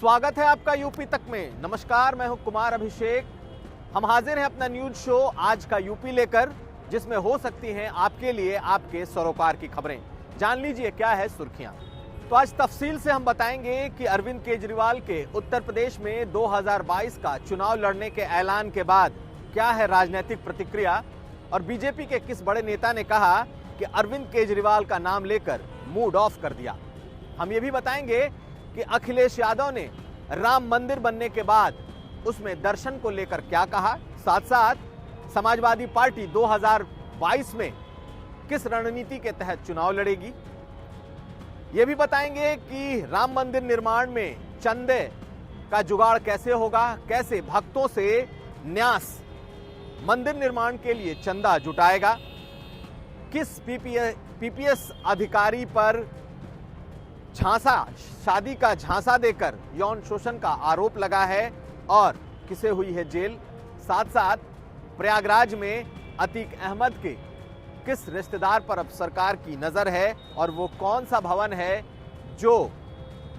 स्वागत है आपका यूपी तक में। नमस्कार, मैं हूं कुमार अभिषेक। हम हाजिर हैं अपना न्यूज शो आज का यूपी लेकर, जिसमें हो सकती हैं आपके लिए आपके सरोकार की खबरें। जान लीजिए क्या है सुर्खियां। तो आज तफसील से हम बताएंगे कि अरविंद केजरीवाल के उत्तर प्रदेश में 2022 का चुनाव लड़ने के ऐलान के बाद क्या है राजनीतिक प्रतिक्रिया, और बीजेपी के किस बड़े नेता ने कहा कि अरविंद केजरीवाल का नाम लेकर मूड ऑफ कर दिया। हम ये भी बताएंगे कि अखिलेश यादव ने राम मंदिर बनने के बाद उसमें दर्शन को लेकर क्या कहा। साथ साथ समाजवादी पार्टी 2022 में किस रणनीति के तहत चुनाव लड़ेगी। यह भी बताएंगे कि राम मंदिर निर्माण में चंदे का जुगाड़ कैसे होगा, कैसे भक्तों से न्यास मंदिर निर्माण के लिए चंदा जुटाएगा, किस पीपीएस अधिकारी पर शादी का झांसा देकर यौन शोषण का आरोप लगा है और किसे हुई है जेल। साथ साथ प्रयागराज में अतीक अहमद के किस रिश्तेदार पर अब सरकार की नजर है और वो कौन सा भवन है जो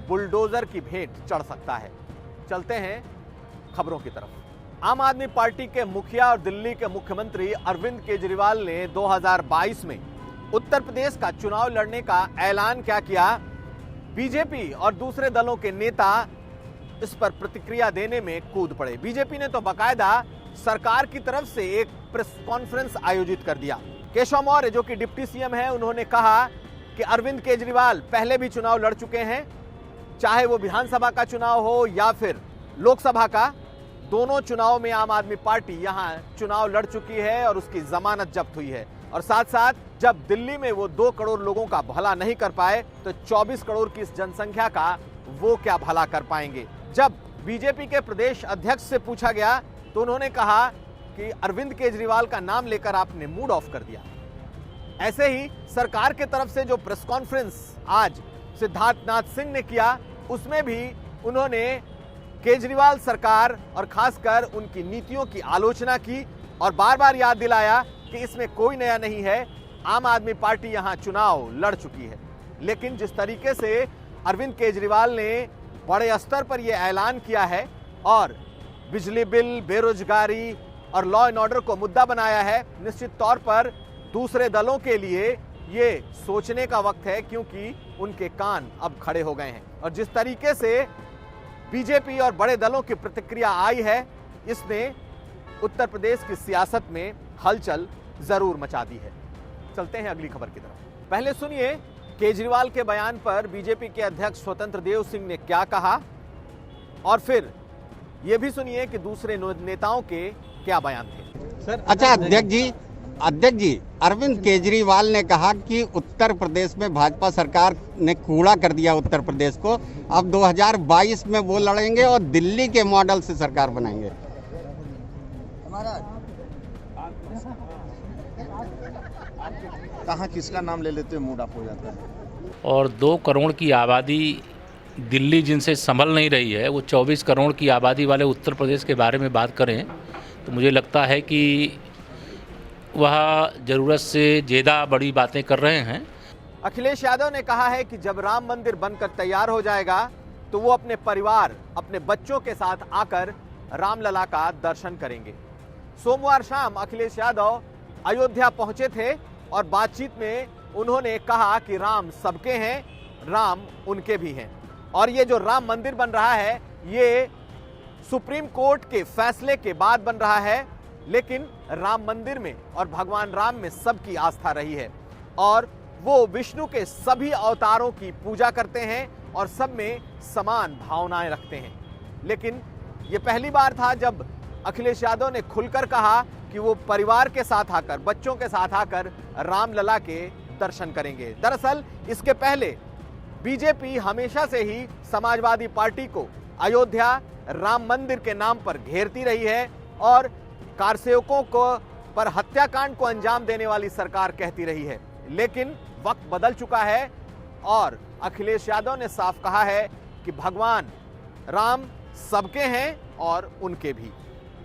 बुलडोजर की भेंट चढ़ सकता है। चलते हैं खबरों की तरफ। आम आदमी पार्टी के मुखिया और दिल्ली के मुख्यमंत्री अरविंद केजरीवाल ने 2022 में उत्तर प्रदेश का चुनाव लड़ने का ऐलान क्या किया। बीजेपी और दूसरे दलों के नेता इस पर प्रतिक्रिया देने में कूद पड़े। बीजेपी ने तो बाकायदा सरकार की तरफ से एक प्रेस कॉन्फ्रेंस आयोजित कर दिया। केशव मौर्य जो कि डिप्टी सीएम है, उन्होंने कहा कि अरविंद केजरीवाल पहले भी चुनाव लड़ चुके हैं, चाहे वो विधानसभा का चुनाव हो या फिर लोकसभा का। दोनों चुनाव में आम आदमी पार्टी यहां चुनाव लड़ चुकी है और उसकी जमानत जब्त हुई है। और साथ साथ जब दिल्ली में वो 2 करोड़ लोगों का भला नहीं कर पाए तो 24 करोड़ की इस जनसंख्या का वो क्या भला कर पाएंगे। जब बीजेपी के प्रदेश अध्यक्ष से पूछा गया तो उन्होंने कहा कि अरविंद केजरीवाल का नाम लेकर आपने मूड ऑफ कर दिया। ऐसे ही सरकार के तरफ से जो प्रेस कॉन्फ्रेंस आज सिद्धार्थनाथ सिंह ने किया, उसमें भी उन्होंने केजरीवाल सरकार और खासकर उनकी नीतियों की आलोचना की और बार बार याद दिलाया कि इसमें कोई नया नहीं है, आम आदमी पार्टी यहां चुनाव लड़ चुकी है। लेकिन जिस तरीके से अरविंद केजरीवाल ने बड़े स्तर पर यह ऐलान किया है और बिजली बिल, बेरोजगारी और लॉ एंड ऑर्डर को मुद्दा बनाया है, निश्चित तौर पर दूसरे दलों के लिए ये सोचने का वक्त है, क्योंकि उनके कान अब खड़े हो गए हैं। और जिस तरीके से बीजेपी और बड़े दलों की प्रतिक्रिया आई है, इसने उत्तर प्रदेश की सियासत में हलचल जरूर मचा दी है। चलते हैं अगली खबर की तरफ। पहले सुनिए केजरीवाल के बयान पर बीजेपी के अध्यक्ष स्वतंत्र देव सिंह ने क्या कहा, और फिर यह भी सुनिए कि दूसरे नेताओं के क्या बयान थे। सर अच्छा अध्यक्ष जी, अरविंद केजरीवाल ने कहा कि उत्तर प्रदेश में भाजपा सरकार ने कूड़ा कर दिया उत्तर प्रदेश को, अब 2022 में वो लड़ेंगे और दिल्ली के मॉडल से सरकार बनाएंगे। कहाँ किसका नाम ले लेते मूड ऑफ हो जाता है। और 2 करोड़ की आबादी दिल्ली जिनसे संभल नहीं रही है, वो 24 करोड़ की आबादी वाले उत्तर प्रदेश के बारे में बात करें तो मुझे लगता है कि वह ज़रूरत से ज़्यादा बड़ी बातें कर रहे हैं। अखिलेश यादव ने कहा है कि जब राम मंदिर बनकर तैयार हो जाएगा तो वो अपने परिवार, अपने बच्चों के साथ आकर रामलला का दर्शन करेंगे। सोमवार शाम अखिलेश यादव अयोध्या पहुंचे थे और बातचीत में उन्होंने कहा कि राम सबके हैं, राम उनके भी हैं। और ये जो राम मंदिर बन रहा है, ये सुप्रीम कोर्ट के फैसले के बाद बन रहा है, लेकिन राम मंदिर में और भगवान राम में सबकी आस्था रही है और वो विष्णु के सभी अवतारों की पूजा करते हैं और सब में समान भावनाएं रखते हैं। लेकिन ये पहली बार था जब अखिलेश यादव ने खुलकर कहा कि वो परिवार के साथ आकर, बच्चों के साथ आकर रामलला के दर्शन करेंगे। दरअसल इसके पहले बीजेपी हमेशा से ही समाजवादी पार्टी को अयोध्या राम मंदिर के नाम पर घेरती रही है और कारसेवकों को पर हत्याकांड को अंजाम देने वाली सरकार कहती रही है। लेकिन वक्त बदल चुका है और अखिलेश यादव ने साफ कहा है कि भगवान राम सबके हैं और उनके भी।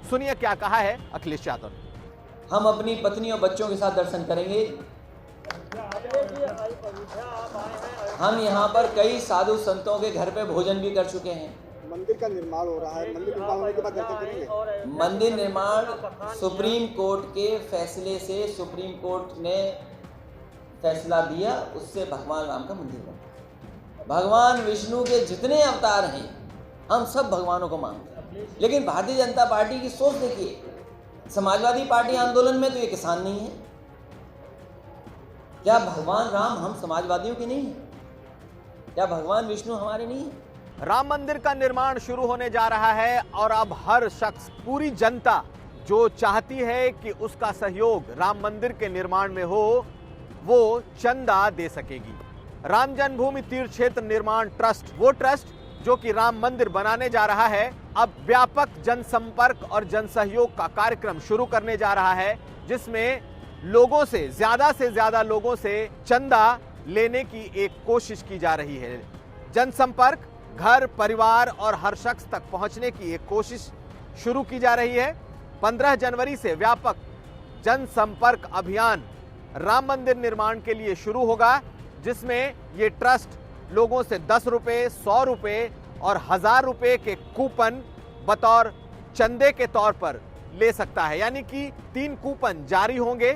सुनिए क्या कहा है अखिलेश यादव ने। हम अपनी पत्नी और बच्चों के साथ दर्शन करेंगे। हम यहाँ पर कई साधु संतों के घर पे भोजन भी कर चुके हैं। मंदिर का निर्माण हो रहा है, मंदिर निर्माण होने के बाद दर्शन करेंगे। मंदिर निर्माण सुप्रीम कोर्ट के फैसले से, सुप्रीम कोर्ट ने फैसला दिया, उससे भगवान राम का मंदिर बना। भगवान विष्णु के जितने अवतार हैं हम सब भगवानों को मानते हैं, लेकिन भारतीय जनता पार्टी की सोच देखिए, समाजवादी पार्टी आंदोलन में तो ये किसान नहीं है। क्या भगवान राम हम समाजवादियों के नहीं हैं? क्या भगवान विष्णु हमारे नहीं हैं? राम मंदिर का निर्माण शुरू होने जा रहा है और अब हर शख्स, पूरी जनता जो चाहती है कि उसका सहयोग राम मंदिर के निर्माण में हो, वो चंदा दे सकेगी। राम जन्मभूमि तीर्थ क्षेत्र निर्माण ट्रस्ट, वो ट्रस्ट जो कि राम मंदिर बनाने जा रहा है, अब व्यापक जनसंपर्क और जनसहयोग का कार्यक्रम शुरू करने जा रहा है, जिसमें लोगों से ज्यादा लोगों से चंदा लेने की एक कोशिश की जा रही है। जनसंपर्क, घर परिवार और हर शख्स तक पहुंचने की एक कोशिश शुरू की जा रही है। 15 जनवरी से व्यापक जनसंपर्क अभियान राम मंदिर निर्माण के लिए शुरू होगा, जिसमें ये ट्रस्ट लोगों से 10 रुपए, 100 रुपए और 1000 रुपए के कूपन बतौर चंदे के तौर पर ले सकता है। यानी कि 3 कूपन जारी होंगे,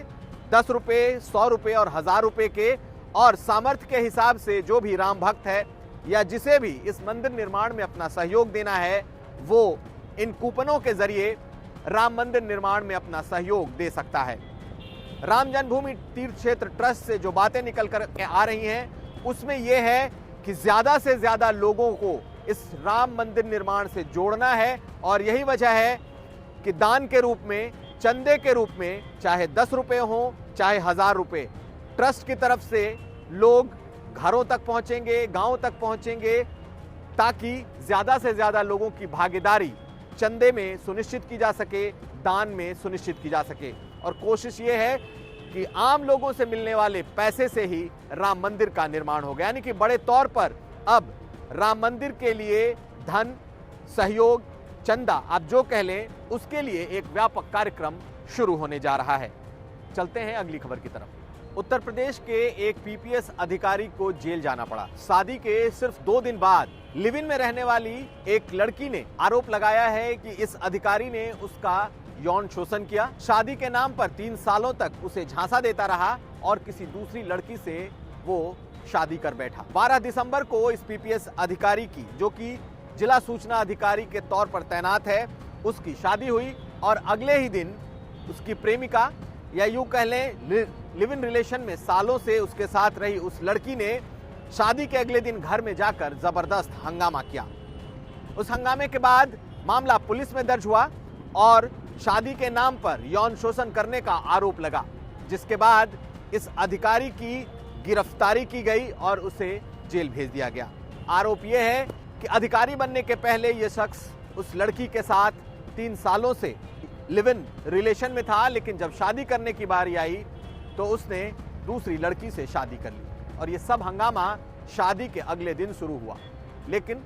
10 रुपए, 100 रुपए और 1000 रुपए के, और सामर्थ्य के हिसाब से जो भी राम भक्त है या जिसे भी इस मंदिर निर्माण में अपना सहयोग देना है, वो इन कूपनों के जरिए राम मंदिर निर्माण में अपना सहयोग दे सकता है। राम जन्मभूमि तीर्थ क्षेत्र ट्रस्ट से जो बातें निकल कर के आ रही हैं, उसमें यह है कि ज्यादा से ज्यादा लोगों को इस राम मंदिर निर्माण से जोड़ना है, और यही वजह है कि दान के रूप में, चंदे के रूप में, चाहे 10 रुपए हो चाहे 1000 रुपए, ट्रस्ट की तरफ से लोग घरों तक पहुंचेंगे, गांव तक पहुंचेंगे, ताकि ज्यादा से ज्यादा लोगों की भागीदारी चंदे में सुनिश्चित की जा सके, दान में सुनिश्चित की जा सके। और कोशिश ये है कि आम लोगों से मिलने वाले पैसे से ही राम मंदिर का निर्माण होगा। यानी कि बड़े तौर पर अब राम मंदिर के लिए धन, सहयोग, चंदा, आप जो कह लें, उसके लिए एक व्यापक कार्यक्रम शुरू होने जा रहा है। चलते हैं अगली खबर की तरफ। उत्तर प्रदेश के एक पीपीएस अधिकारी को जेल जाना पड़ा। शादी के सिर्फ 2 दिन बाद लिव इन में रहने वाली एक लड़की ने आरोप लगाया है कि इस अधिकारी ने उसका यौन शोषण किया। शादी के नाम पर 3 सालों तक उसे झांसा देता रहा और किसी दूसरी लड़की से वो शादी कर बैठा। 12 दिसंबर को इस पीपीएस अधिकारी की, जो कि जिला सूचना अधिकारी के तौर पर तैनात है, उसकी शादी हुई और अगले ही दिन उसकी प्रेमिका, या यूं कह लें लिव इन रिलेशन में सालों से उसके साथ रही उस लड़की ने शादी के अगले दिन घर में जाकर जबरदस्त हंगामा किया। उस हंगामे के बाद मामला पुलिस में दर्ज हुआ और शादी के नाम पर यौन शोषण करने का आरोप लगा, जिसके बाद इस अधिकारी की गिरफ्तारी की गई और उसे जेल भेज दिया गया। आरोप यह है कि अधिकारी बनने के पहले यह शख्स उस लड़की के साथ 3 सालों से लिव इन रिलेशन में था, लेकिन जब शादी करने की बारी आई तो उसने दूसरी लड़की से शादी कर ली और ये सब हंगामा शादी के अगले दिन शुरू हुआ। लेकिन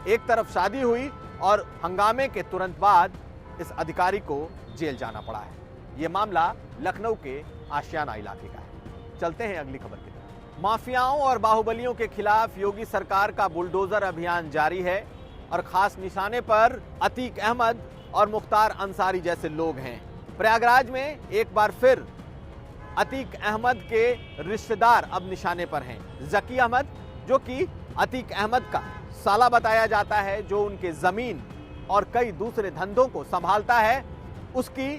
एक तरफ शादी हुई और हंगामे के तुरंत बाद इस अधिकारी को जेल जाना पड़ा है। ये मामला लखनऊ के आशियाना इलाके का है। चलते हैं अगली खबर की तरफ। माफियाओं और बाहुबलियों के खिलाफ योगी सरकार का बुलडोजर अभियान जारी है और खास निशाने पर अतीक अहमद और मुख्तार अंसारी जैसे लोग हैं। प्रयागराज में एक बार फिर अतीक अहमद के रिश्तेदार अब निशाने पर हैं। जकी अहमद, जो कि अतीक अहमद का साला बताया जाता है, जो उनके जमीन और कई दूसरे धंधों को संभालता है, उसकी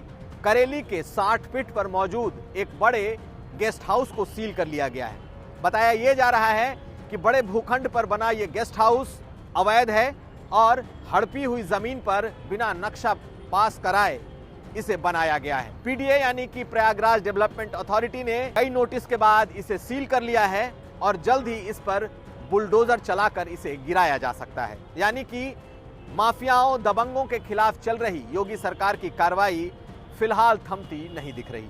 करेली के 60 फीट पर मौजूद एक बड़े गेस्ट हाउस को सील कर लिया गया है। बताया यह जा रहा है कि बड़े भूखंड पर बना यह गेस्ट हाउस अवैध है और हड़पी हुई जमीन पर बिना नक्शा पास कराए इसे बनाया गया है। पीडीए यानी कि प्रयागराज डेवलपमेंट अथॉरिटी ने कई नोटिस के बाद इसे सील कर लिया है और जल्द ही इस पर बुलडोजर चलाकर इसे गिराया जा सकता है। यानी कि माफियाओं, दबंगों के खिलाफ चल रही योगी सरकार की कार्रवाई फिलहाल थमती नहीं दिख रही।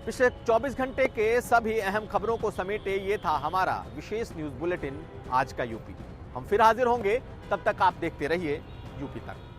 पिछले 24 घंटे के सभी अहम खबरों को समेटे ये था हमारा विशेष न्यूज बुलेटिन आज का यूपी। हम फिर हाजिर होंगे, तब तक आप देखते रहिए यूपी तक।